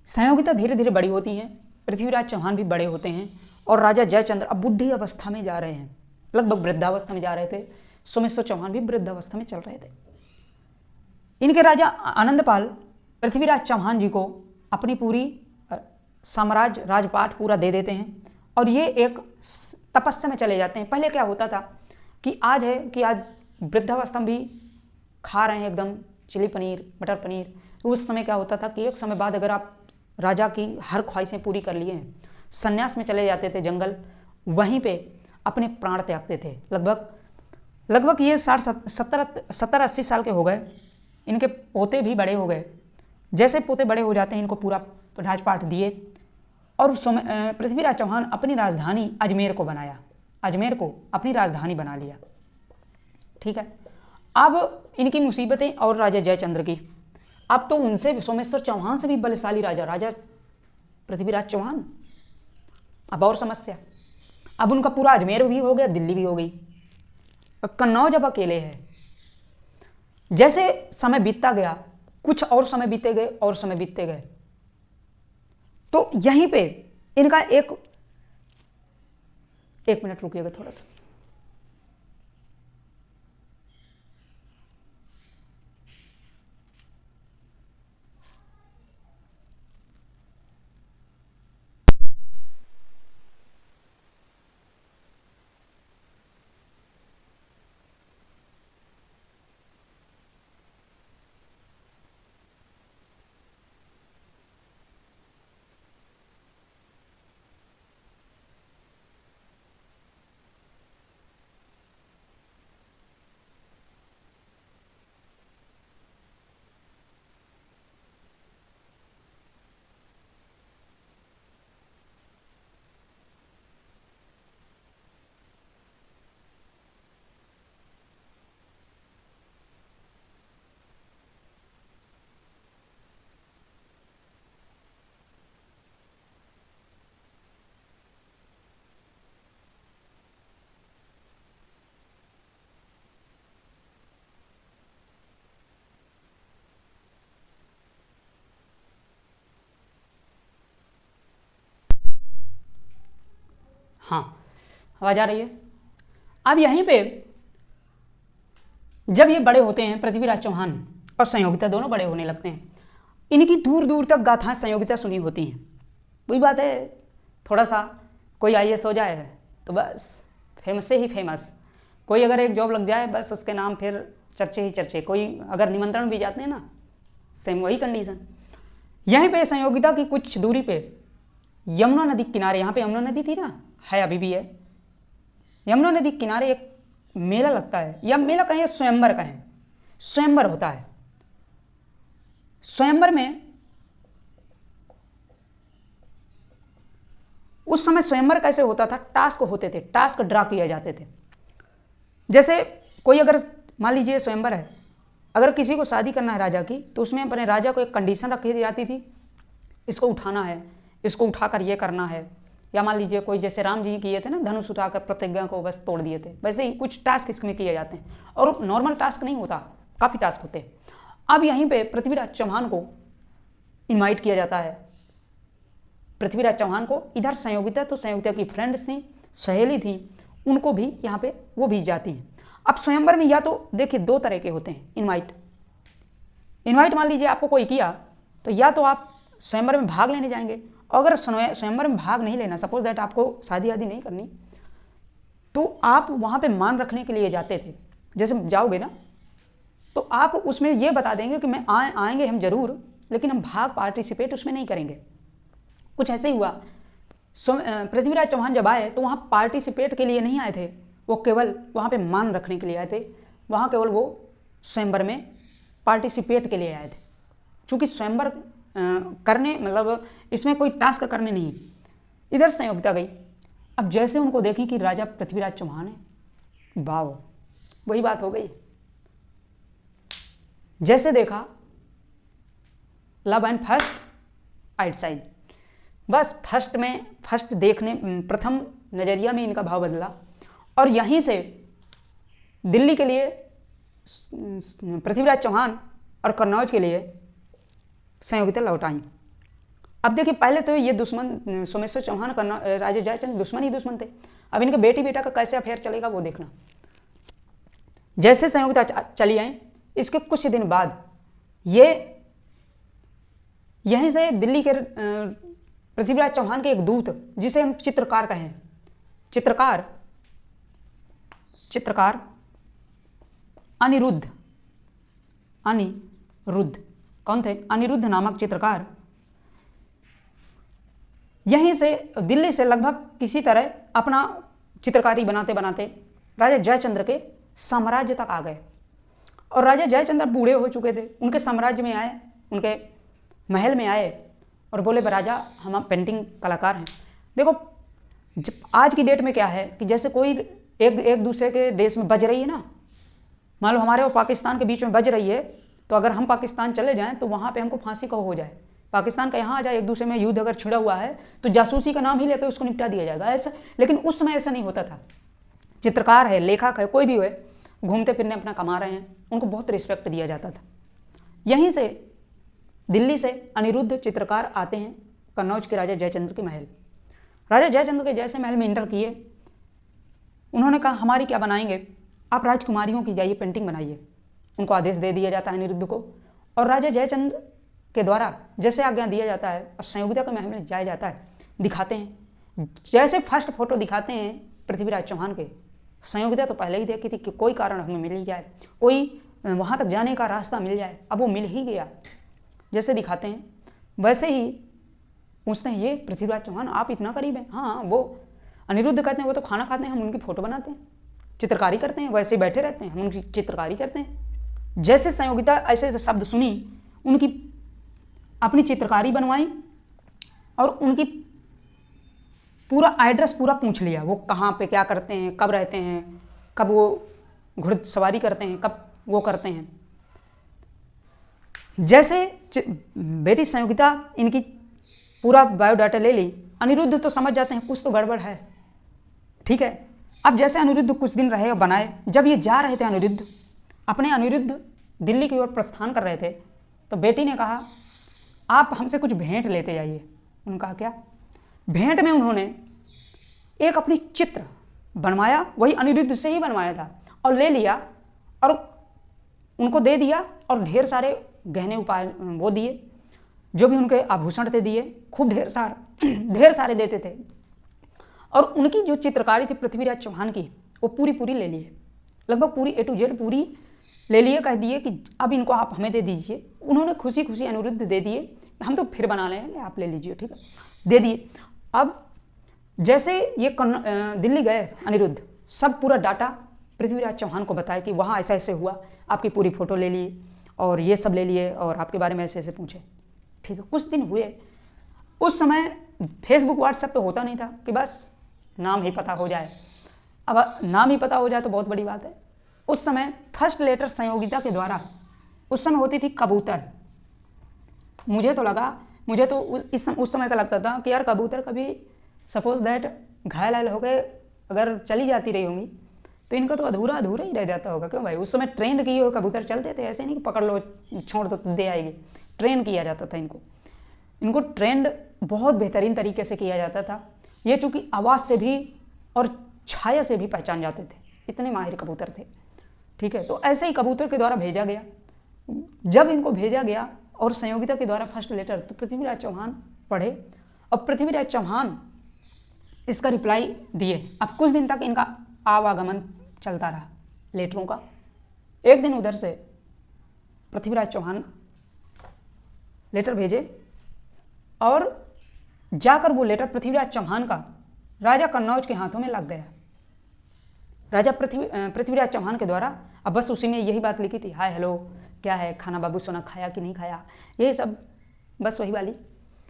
संयोगिता धीरे धीरे बड़ी होती हैं, पृथ्वीराज चौहान भी बड़े होते हैं और राजा जयचंद्र अब बुढ़ी अवस्था में जा रहे हैं, लगभग वृद्धावस्था में जा रहे थे। सोमेश्वर चौहान भी वृद्धावस्था में चल रहे थे। इनके राजा आनंदपाल पृथ्वीराज चौहान जी को अपनी पूरी साम्राज्य राजपाट पूरा दे देते हैं और ये एक तपस्या में चले जाते हैं। पहले क्या होता था कि आज वृद्धावस्था में भी खा रहे हैं एकदम चिली पनीर मटर पनीर। उस समय क्या होता था कि एक समय बाद अगर आप राजा की हर ख्वाहिशें पूरी कर लिए हैं, संन्यास में चले जाते थे जंगल, वहीं पे अपने प्राण त्यागते थे। लगभग ये 70-80 साल के हो गए। इनके पोते भी बड़े हो गए। जैसे पोते बड़े हो जाते हैं इनको पूरा राजपाट दिए और पृथ्वीराज चौहान अपनी राजधानी अजमेर को बनाया, अजमेर को अपनी राजधानी बना लिया। ठीक है, अब इनकी मुसीबतें और राजा जयचंद्र की, अब तो उनसे सोमेश्वर चौहान से भी बलशाली राजा पृथ्वीराज चौहान। अब और समस्या, अब उनका पूरा अजमेर भी हो गया, दिल्ली भी हो गई, कन्नौज अब अकेले है। जैसे समय बीतता गया, कुछ और समय बीते गए और समय बीतते गए, तो यहीं पे इनका एक मिनट रुकिएगा थोड़ा सा। हाँ, आवाज आ रही है। अब यहीं पे जब ये बड़े होते हैं, पृथ्वीराज चौहान और संयोगिता दोनों बड़े होने लगते हैं, इनकी दूर दूर तक गाथाएं संयोगिता सुनी होती हैं। वही बात है, थोड़ा सा कोई IAS हो जाए तो बस फेमस से ही फेमस, कोई अगर एक जॉब लग जाए बस उसके नाम फिर चर्चे ही चर्चे, कोई अगर निमंत्रण भी जाते हैं ना सेम वही कंडीशन। यहीं पे संयोगिता की कुछ दूरी पे यमुना नदी के किनारे, यहाँ पे यमुना नदी थी ना, है अभी भी है, यमुना नदी के किनारे एक मेला लगता है, या मेला कहें स्वयंवर कहें, स्वयंवर होता है। स्वयंवर में उस समय स्वयंवर कैसे होता था, टास्क होते थे, टास्क ड्रा किए जाते थे। जैसे कोई अगर मान लीजिए स्वयंवर है, अगर किसी को शादी करना है राजा की, तो उसमें अपने राजा को एक कंडीशन रखी जाती थी, इसको उठाना है, इसको उठाकर ये करना है। या मान लीजिए कोई जैसे राम जी किए थे ना, धनुष उठाकर प्रतिज्ञा को बस तोड़ दिए थे, वैसे ही कुछ टास्क इसमें किए जाते हैं। और नॉर्मल टास्क नहीं होता, काफ़ी टास्क होते हैं। अब यहीं पे पृथ्वीराज चौहान को इनवाइट किया जाता है, पृथ्वीराज चौहान को। इधर संयोगिता, तो संयोगिता की फ्रेंड्स थी, सहेली थी, उनको भी यहाँ पे वो भी जाती हैं। अब स्वयंवर में या तो देखिए 2 तरह के होते हैं इनवाइट मान लीजिए आपको कोई किया, तो या तो आप स्वयंवर में भाग लेने जाएंगे, और अगर स्वयंवर में भाग नहीं लेना, सपोज दैट आपको शादी आदि नहीं करनी, तो आप वहाँ पे मान रखने के लिए जाते थे। जैसे जाओगे ना तो आप उसमें ये बता देंगे कि मैं आएंगे हम जरूर, लेकिन हम भाग पार्टिसिपेट उसमें नहीं करेंगे। कुछ ऐसे ही हुआ, पृथ्वीराज चौहान जब आए तो वहाँ पार्टिसिपेट के लिए नहीं आए थे, वो केवल वहाँ पे मान रखने के लिए आए थे। वहाँ केवल वो स्वयंवर में पार्टिसिपेट के लिए आए थे, चूँकि स्वयंवर करने मतलब इसमें कोई टास्क करने नहीं। इधर संयोगिता गई। अब जैसे उनको देखी कि राजा पृथ्वीराज चौहान है, वाह वही बात हो गई। जैसे देखा लव एंड फर्स्ट आइट साइड, बस फर्स्ट देखने प्रथम नज़रिया में इनका भाव बदला और यहीं से दिल्ली के लिए पृथ्वीराज चौहान और कन्नौज के लिए संयोगिता लौट आई। अब देखिए पहले तो ये दुश्मन सोमेश्वर चौहान राजा जयचंद्र दुश्मन ही दुश्मन थे। अब इनके बेटी बेटा का कैसे अफेयर चलेगा वो देखना। जैसे संयोगिता चली आई, इसके कुछ दिन बाद ये यहीं से दिल्ली के पृथ्वीराज चौहान के एक दूत, जिसे हम चित्रकार कहें, चित्रकार अनिरुद्ध कौन थे? अनिरुद्ध नामक चित्रकार यहीं से दिल्ली से लगभग किसी तरह अपना चित्रकारी बनाते बनाते राजा जयचंद्र के साम्राज्य तक आ गए। और राजा जयचंद्र बूढ़े हो चुके थे, उनके साम्राज्य में आए, उनके महल में आए और बोले राजा हम पेंटिंग कलाकार हैं। देखो आज की डेट में क्या है कि जैसे कोई एक दूसरे के देश में बज रही है ना, मान लो हमारे और पाकिस्तान के बीच में बज रही है, तो अगर हम पाकिस्तान चले जाएं तो वहाँ पे हमको फांसी का हो जाए, पाकिस्तान का यहाँ आ जाए, एक दूसरे में युद्ध अगर छिड़ा हुआ है तो जासूसी का नाम ही लेकर उसको निपटा दिया जाएगा ऐसा। लेकिन उस समय ऐसा नहीं होता था। चित्रकार है, लेखक है, कोई भी हो, घूमते फिरने अपना कमा रहे हैं, उनको बहुत रिस्पेक्ट दिया जाता था। यहीं से दिल्ली से अनिरुद्ध चित्रकार आते हैं कन्नौज के राजा जयचंद्र के महल। राजा जयचंद्र के जैसे महल में इंटर किए, उन्होंने कहा हमारी क्या बनाएंगे, आप राजकुमारियों की जाइए पेंटिंग बनाइए। उनको आदेश दे दिया जाता है अनिरुद्ध को, और राजा जयचंद्र के द्वारा जैसे आज्ञा दिया जाता है और संयोगिता के महल में जाया जाता है, दिखाते हैं। जैसे फर्स्ट फोटो दिखाते हैं पृथ्वीराज चौहान के, संयोगिता तो पहले ही देखी थी कि कोई कारण हमें मिल ही जाए, कोई वहाँ तक जाने का रास्ता मिल जाए। अब वो मिल ही गया। जैसे दिखाते हैं वैसे ही पूछते हैं, ये पृथ्वीराज चौहान आप इतना करीब हैं? हाँ। वो अनिरुद्ध कहते हैं वो तो खाना खाते हैं, हम उनकी फ़ोटो बनाते हैं, चित्रकारी करते हैं, वैसे ही बैठे रहते हैं, हम उनकी चित्रकारी करते हैं। जैसे संयोगिता ऐसे शब्द सुनी, उनकी अपनी चित्रकारी बनवाई और उनकी पूरा एड्रेस पूरा पूछ लिया, वो कहाँ पे क्या करते हैं, कब रहते हैं, कब वो घुड़सवारी करते हैं, कब वो करते हैं। जैसे बेटी संयोगिता इनकी पूरा बायोडाटा ले ली, अनिरुद्ध तो समझ जाते हैं कुछ तो गड़बड़ है, ठीक है। अब जैसे अनिरुद्ध कुछ दिन रहे और बनाए, जब ये जा रहे थे अनिरुद्ध दिल्ली की ओर प्रस्थान कर रहे थे, तो बेटी ने कहा आप हमसे कुछ भेंट लेते जाइए। उन्होंने कहा क्या? भेंट में उन्होंने एक अपनी चित्र बनवाया, वही अनिरुद्ध से ही बनवाया था, और ले लिया और उनको दे दिया, और ढेर सारे गहने उपाय वो दिए, जो भी उनके आभूषण थे दिए, खूब ढेर सारे देते थे। और उनकी जो चित्रकारी थी पृथ्वीराज चौहान की, वो पूरी ले लिए, लगभग पूरी A to Z पूरी ले लिए। कह दिए कि अब इनको आप हमें दे दीजिए। उन्होंने खुशी खुशी अनिरुद्ध दे दिए, हम तो फिर बना लेंगे, आप ले लीजिए, ठीक है, दे दिए। अब जैसे ये दिल्ली गए अनिरुद्ध, सब पूरा डाटा पृथ्वीराज चौहान को बताया कि वहाँ ऐसा ऐसे हुआ, आपकी पूरी फ़ोटो ले लिए और ये सब ले लिए और आपके बारे में ऐसे ऐसे पूछे, ठीक है। कुछ दिन हुए, उस समय फेसबुक व्हाट्सएप तो होता नहीं था कि बस नाम ही पता हो जाए। अब नाम ही पता हो जाए तो बहुत बड़ी बात है। उस समय फर्स्ट लेटर संयोगिता के द्वारा उस समय होती थी कबूतर। मुझे तो उस समय का लगता था कि यार कबूतर कभी सपोज दैट घायल हो गए अगर चली जाती रही होंगी तो इनका तो अधूरा ही रह जाता होगा। क्यों भाई? उस समय ट्रेंड किए हुए कबूतर चलते थे, ऐसे नहीं कि पकड़ लो छोड़ दो दे आएगी। ट्रेन किया जाता था इनको ट्रेंड बहुत बेहतरीन तरीके से किया जाता था। ये चूँकि आवाज़ से भी और छाया से भी पहचान जाते थे, इतने माहिर कबूतर थे, ठीक है। तो ऐसे ही कबूतर के द्वारा भेजा गया। जब इनको भेजा गया और संयोगिता के द्वारा फर्स्ट लेटर, तो पृथ्वीराज चौहान पढ़े और पृथ्वीराज चौहान इसका रिप्लाई दिए। अब कुछ दिन तक इनका आवागमन चलता रहा लेटरों का। एक दिन उधर से पृथ्वीराज चौहान लेटर भेजे और जाकर वो लेटर पृथ्वीराज चौहान का राजा कन्नौज के हाथों में लग गया। राजा पृथ्वीराज चौहान के द्वारा अब बस उसी में यही बात लिखी थी, हाय हेलो क्या है, खाना बाबू सोना खाया कि नहीं खाया, ये सब बस वही वाली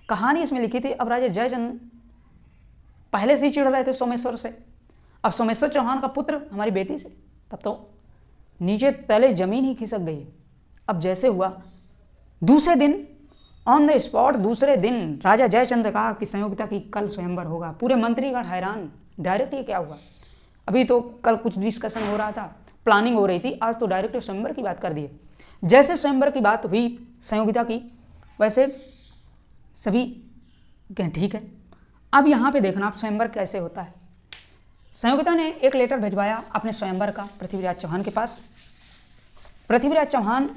कहानी इसमें लिखी थी। अब राजा जयचंद पहले से ही चिढ़ रहे थे सोमेश्वर से, अब सोमेश्वर चौहान का पुत्र हमारी बेटी से, तब तो नीचे तले जमीन ही खिसक गई। अब जैसे हुआ दूसरे दिन ऑन द स्पॉट, दूसरे दिन राजा जयचंद्र कहा कि संयोगिता की कल स्वयंवर होगा। पूरे मंत्रीगण हैरान, डायरेक्ट ये क्या हुआ, अभी तो कल कुछ डिस्कशन हो रहा था, प्लानिंग हो रही थी, आज तो डायरेक्ट स्वयंवर की बात कर दिए। जैसे स्वयंवर की बात हुई संयोगिता की, वैसे सभी कहें ठीक है। अब यहाँ पे देखना आप स्वयंवर कैसे होता है। संयोगिता ने एक लेटर भिजवाया अपने स्वयंवर का पृथ्वीराज चौहान के पास। पृथ्वीराज चौहान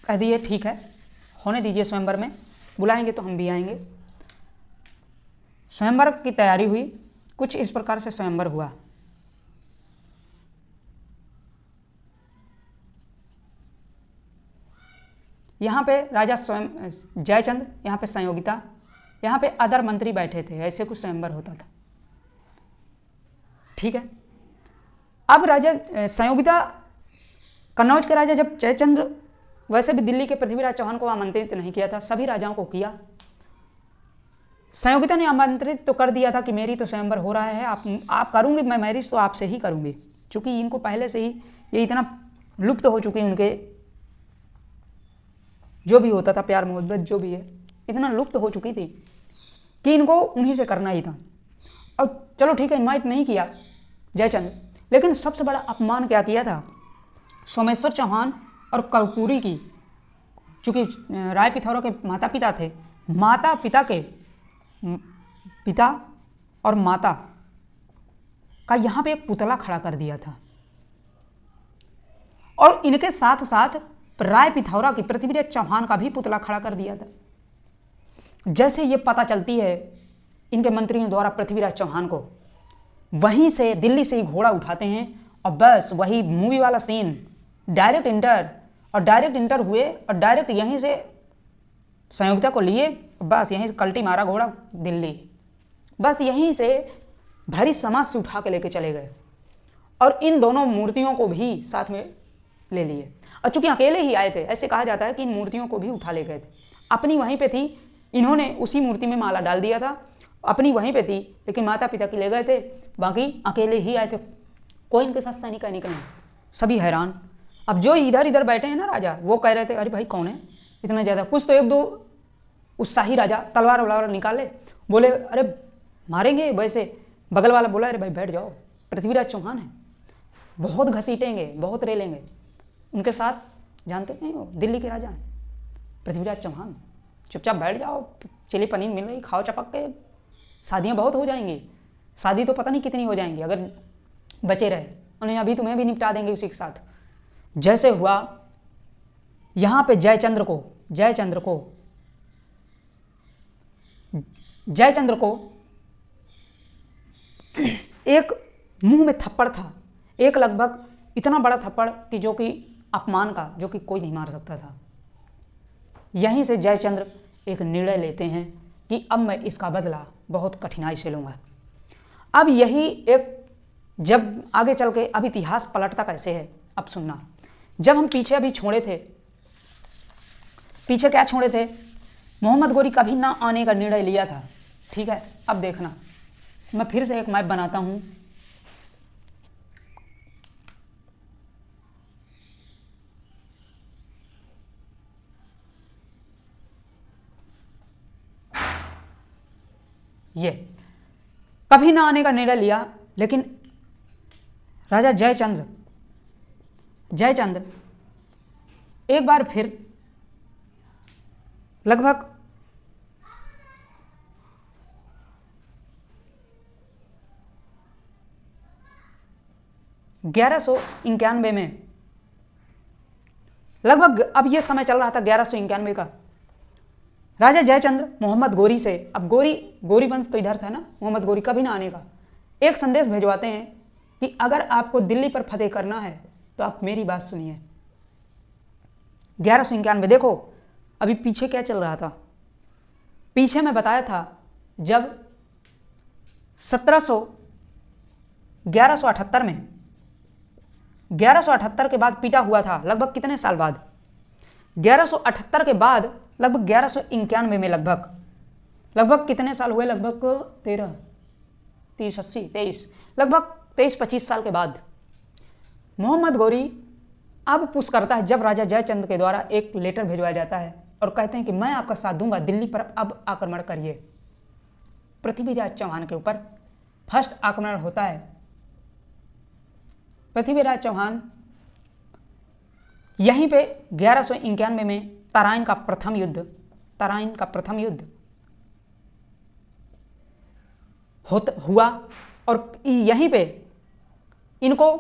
कह दिए ठीक है, होने दीजिए, स्वयंवर में बुलाएंगे तो हम भी आएंगे। स्वयंवर की तैयारी हुई, कुछ इस प्रकार से स्वयंवर हुआ। यहाँ पे राजा स्वयं जयचंद्र, यहाँ पे संयोगिता, यहाँ पे अदर मंत्री बैठे थे, ऐसे कुछ स्वयंवर होता था, ठीक है। अब राजा संयोगिता, कन्नौज के राजा जब जयचंद्र, वैसे भी दिल्ली के पृथ्वीराज चौहान को आमंत्रित नहीं किया था, सभी राजाओं को किया। संयोगिता ने आमंत्रित तो कर दिया था कि मेरी तो स्वयंवर हो रहा है, आप करूंगी, मैं मैरिज तो आपसे ही करूंगी, क्योंकि इनको पहले से ही ये इतना लुप्त हो चुके हैं, उनके जो भी होता था प्यार मोहब्बत जो भी है, इतना लुप्त हो चुकी थी कि इनको उन्हीं से करना ही था। अब चलो ठीक है, इनवाइट नहीं किया जयचंद, लेकिन सबसे बड़ा अपमान क्या किया था, सोमेश्वर चौहान और कर्पूरी की, चूंकि राय पिथौरा के माता पिता थे, माता पिता के पिता और माता का यहाँ पे एक पुतला खड़ा कर दिया था, और इनके साथ साथ राय पिथौरा की, पृथ्वीराज चौहान का भी पुतला खड़ा कर दिया था। जैसे ये पता चलती है इनके मंत्रियों द्वारा पृथ्वीराज चौहान को, वहीं से दिल्ली से ही घोड़ा उठाते हैं और बस वही मूवी वाला सीन, डायरेक्ट इंटर हुए और डायरेक्ट यहीं से संयोगिता को लिए, बस यहीं से कल्टी मारा घोड़ा दिल्ली, बस यहीं से भरी समाज से उठा के लेके चले गए और इन दोनों मूर्तियों को भी साथ में ले लिए। और चूंकि अकेले ही आए थे, ऐसे कहा जाता है कि इन मूर्तियों को भी उठा ले गए थे, अपनी वहीं पे थी, इन्होंने उसी मूर्ति में माला डाल दिया था, अपनी वहीं पे थी, लेकिन माता पिता की ले गए थे, बाकी अकेले ही आए थे, कोई इनके साथ सैनिक नहीं, सभी हैरान। अब जो इधर इधर बैठे हैं ना राजा, वो कह रहे थे अरे भाई कौन है इतना ज़्यादा, कुछ तो एक दो उत्साही राजा तलवार वलवार निकाले, बोले अरे मारेंगे, वैसे बगल वाला बोला अरे भाई बैठ जाओ, पृथ्वीराज चौहान है, बहुत घसीटेंगे, बहुत रेलेंगे, उनके साथ जानते नहीं हो दिल्ली के राजा हैं पृथ्वीराज चौहान, चुपचाप बैठ जाओ, चिली पनीर मिल रही खाओ चपक के, शादियाँ बहुत हो जाएंगी, शादी तो पता नहीं कितनी हो जाएंगी अगर बचे रहे, उन्हें अभी तुम्हें भी निपटा देंगे उसी के साथ। जैसे हुआ यहाँ पे जयचंद्र को एक मुंह में थप्पड़ था, एक लगभग इतना बड़ा थप्पड़ कि जो कि अपमान का, जो कि कोई नहीं मार सकता था। यहीं से जयचंद्र एक निर्णय लेते हैं कि अब मैं इसका बदला बहुत कठिनाई से लूँगा। अब यही एक, जब आगे चल के अब इतिहास पलटता कैसे है अब सुनना। जब हम पीछे अभी छोड़े थे, पीछे क्या छोड़े थे, मोहम्मद गोरी कभी ना आने का निर्णय लिया था, ठीक है। अब देखना मैं फिर से एक मैप बनाता हूँ, ये कभी ना आने का निर्णय लिया, लेकिन राजा जयचंद्र एक बार फिर लगभग 1191 में, लगभग अब यह समय चल रहा था 1191 का, राजा जयचंद्र मोहम्मद गोरी से, अब गोरी वंश तो इधर था ना, मोहम्मद गोरी कभी ना आने का, एक संदेश भिजवाते हैं कि अगर आपको दिल्ली पर फतेह करना है तो आप मेरी बात सुनिए। 1191 देखो अभी पीछे क्या चल रहा था, पीछे मैं बताया था जब 1178 में 1178 के बाद पीटा हुआ था, लगभग कितने साल बाद, 1178 के बाद लगभग 1191 में लगभग कितने साल हुए, लगभग 13, 30, 80, 23, लगभग 23-25 साल के बाद मोहम्मद गौरी अब पुश करता है, जब राजा जयचंद्र के द्वारा एक लेटर भिजवाया जाता है और कहते हैं कि मैं आपका साथ दूंगा, दिल्ली पर अब आक्रमण करिए। पृथ्वीराज चौहान के ऊपर फर्स्ट आक्रमण होता है। पृथ्वीराज चौहान यहीं पे 1191 में तराइन का प्रथम युद्ध हुआ और यहीं पे इनको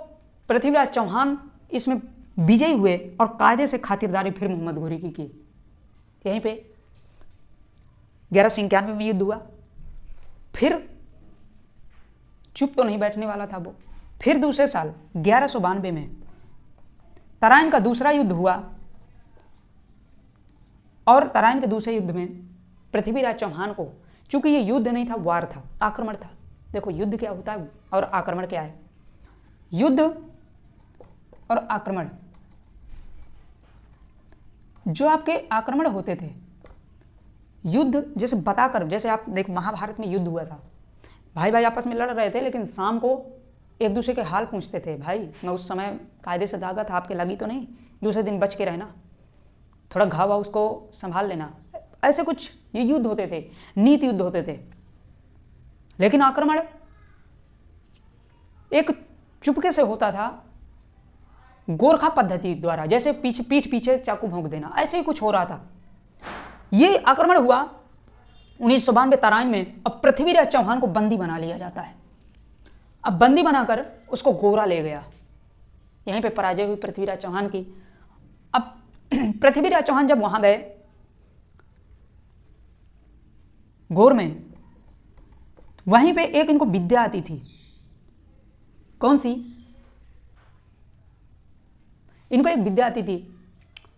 पृथ्वीराज चौहान इसमें विजयी हुए और कायदे से खातिरदारी फिर मोहम्मद गौरी की। यहीं पे 1191 में युद्ध हुआ, फिर चुप तो नहीं बैठने वाला था वो, फिर दूसरे साल 1192 में तराइन का दूसरा युद्ध हुआ और तराइन के दूसरे युद्ध में पृथ्वीराज चौहान को, चूंकि ये युद्ध नहीं था, वार था, आक्रमण था। देखो युद्ध क्या होता है और आक्रमण क्या है। युद्ध और आक्रमण, जो आपके आक्रमण होते थे, युद्ध जैसे बताकर, जैसे आप देख महाभारत में युद्ध हुआ था, भाई भाई आपस में लड़ रहे थे, लेकिन शाम को एक दूसरे के हाल पूछते थे, भाई मैं उस समय कायदे से दागा था, आपके लगी तो नहीं, दूसरे दिन बच के रहना, थोड़ा घाव हुआ उसको संभाल लेना। ऐसे कुछ ये युद्ध होते थे, नीति युद्ध होते थे। लेकिन आक्रमण एक चुपके से होता था, गोरखा पद्धति द्वारा, जैसे पीठ पीछे चाकू भोंक देना, ऐसे ही कुछ हो रहा था। ये आक्रमण हुआ 1992 तराइन में। अब पृथ्वीराज चौहान को बंदी बना लिया जाता है। अब बंदी बनाकर उसको गोरा ले गया, यहीं पे पराजय हुई पृथ्वीराज चौहान की। अब पृथ्वीराज चौहान जब वहां गए गोर में, वहीं पे एक इनको विद्या आती थी। कौन सी? इनको एक विद्या आती थी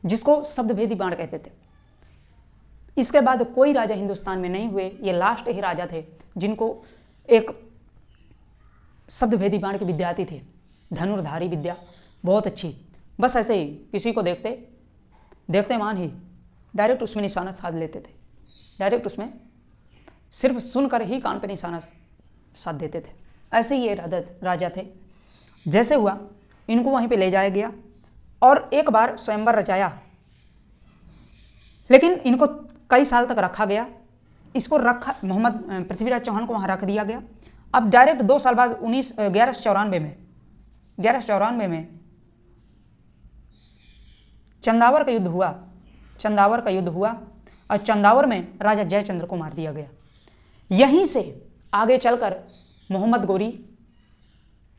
जिसको शब्दभेदी बाण कहते थे। इसके बाद कोई राजा हिंदुस्तान में नहीं हुए, ये लास्ट ही राजा थे जिनको एक शब्दभेदी बाण की विद्या आती थी, धनुर्धारी विद्या, बहुत अच्छी। बस ऐसे ही किसी को देखते मान ही डायरेक्ट उसमें निशाना साध लेते थे, डायरेक्ट उसमें सिर्फ सुनकर ही कान पे निशाना साध देते थे। ऐसे ही ये राजा थे। जैसे हुआ इनको वहीं पे ले जाया गया और एक बार स्वयंवर रचाया, लेकिन इनको कई साल तक रखा गया। इसको पृथ्वीराज चौहान को वहाँ रख दिया गया। अब डायरेक्ट 2 साल बाद 1194 में चंदावर का युद्ध हुआ और चंदावर में राजा जयचंद्र को मार दिया गया। यहीं से आगे चलकर मोहम्मद गौरी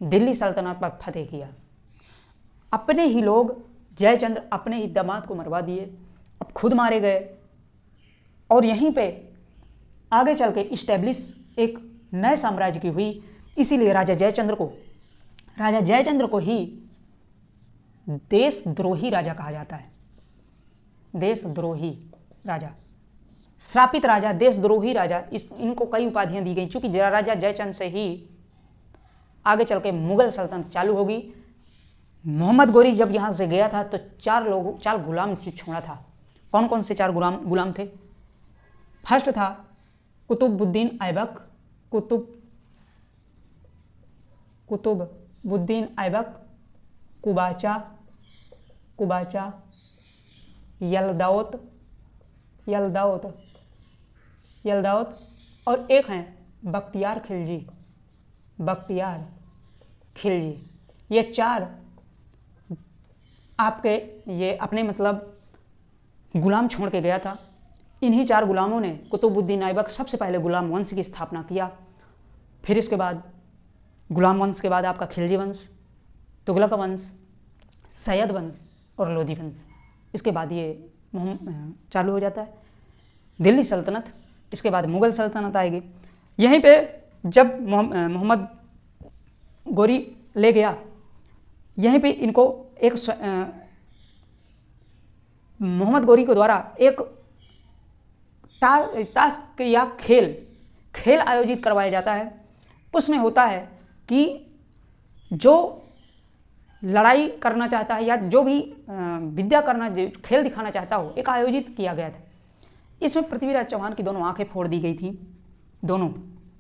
दिल्ली सल्तनत पर फतेह किया। अपने ही लोग, जयचंद्र अपने ही दामाद को मरवा दिए, अब खुद मारे गए और यहीं पे आगे चल के इस्टेब्लिश एक नए साम्राज्य की हुई। इसीलिए राजा जयचंद्र को ही देशद्रोही राजा कहा जाता है। देशद्रोही राजा, श्रापित राजा, देशद्रोही राजा, इनको कई उपाधियां दी गई। चूंकि राजा जयचंद्र से ही आगे चल के मुगल सल्तनत चालू होगी। मोहम्मद गौरी जब यहाँ से गया था तो 4 गुलाम छोड़ा था। कौन कौन से 4 गुलाम थे? फर्स्ट था कुतुबुद्दीन ऐबक, कुबाचा, यलदावत और एक हैं बख्तियार खिलजी। ये 4 आपके ये अपने मतलब गुलाम छोड़ के गया था। इन्हीं 4 गुलामों ने कुतुबुद्दीन ऐबक सबसे पहले गुलाम वंश की स्थापना किया। फिर इसके बाद गुलाम वंश के बाद आपका खिलजी वंश, तुगलक वंश, सैयद वंश और लोधी वंश। इसके बाद ये चालू हो जाता है दिल्ली सल्तनत। इसके बाद मुगल सल्तनत आएगी। यहीं पे जब मोहम्मद गौरी ले गया, यहीं पे इनको एक मोहम्मद गौरी के द्वारा एक टास्क या खेल आयोजित करवाया जाता है। उसमें होता है कि जो लड़ाई करना चाहता है या जो भी विद्या करना, खेल दिखाना चाहता हो, एक आयोजित किया गया था। इसमें पृथ्वीराज चौहान की दोनों आंखें फोड़ दी गई थी। दोनों,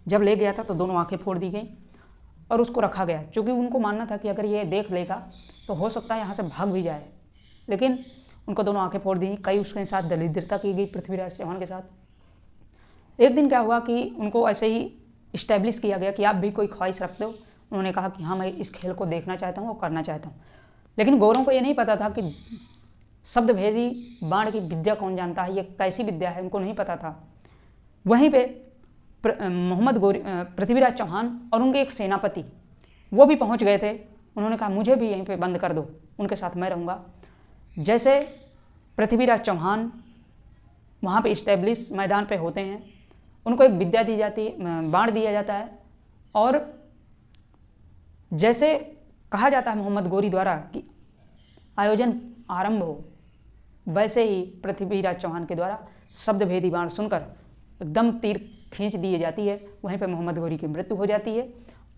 जब ले गया था तो दोनों आंखें फोड़ दी गई और उसको रखा गया, क्योंकि उनको मानना था कि अगर ये देख लेगा तो हो सकता है यहाँ से भाग भी जाए। लेकिन उनको दोनों आंखें फोड़ दी। कई उसके साथ दरिद्रता की गई पृथ्वीराज चौहान के साथ। एक दिन क्या हुआ कि उनको ऐसे ही इस्टेब्लिश किया गया कि आप भी कोई ख्वाहिश रखते हो। उन्होंने कहा कि हाँ, मैं इस खेल को देखना चाहता हूँ और करना चाहता हूँ। लेकिन गौरों को ये नहीं पता था कि शब्दभेदी बाण की विद्या कौन जानता है, ये कैसी विद्या है, उनको नहीं पता था। वहीं पे मोहम्मद गौरी, पृथ्वीराज चौहान और उनके एक सेनापति वो भी पहुंच गए थे। उन्होंने कहा मुझे भी यहीं पे बंद कर दो, उनके साथ मैं रहूँगा। जैसे पृथ्वीराज चौहान वहाँ पे इस्टेब्लिश मैदान पे होते हैं, उनको एक विद्या दी जाती है, बाण दिया जाता है। और जैसे कहा जाता है मोहम्मद गौरी द्वारा कि आयोजन आरंभ हो, वैसे ही पृथ्वीराज चौहान के द्वारा शब्दभेदी बाण सुनकर एकदम तीर खींच दी जाती है। वहीं पर मोहम्मद गौरी की मृत्यु हो जाती है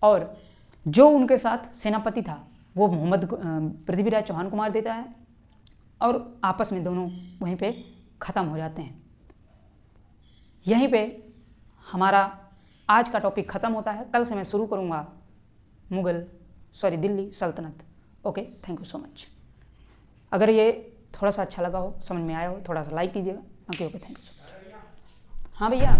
और जो उनके साथ सेनापति था वो पृथ्वीराज चौहान को मार देता है और आपस में दोनों वहीं पे ख़त्म हो जाते हैं। यहीं पे हमारा आज का टॉपिक ख़त्म होता है। कल से मैं शुरू करूँगा दिल्ली सल्तनत। Okay, thank you so much. अगर ये थोड़ा सा अच्छा लगा हो, समझ में आया हो, थोड़ा सा लाइक कीजिएगा। Okay, thank you so much. हाँ भैया।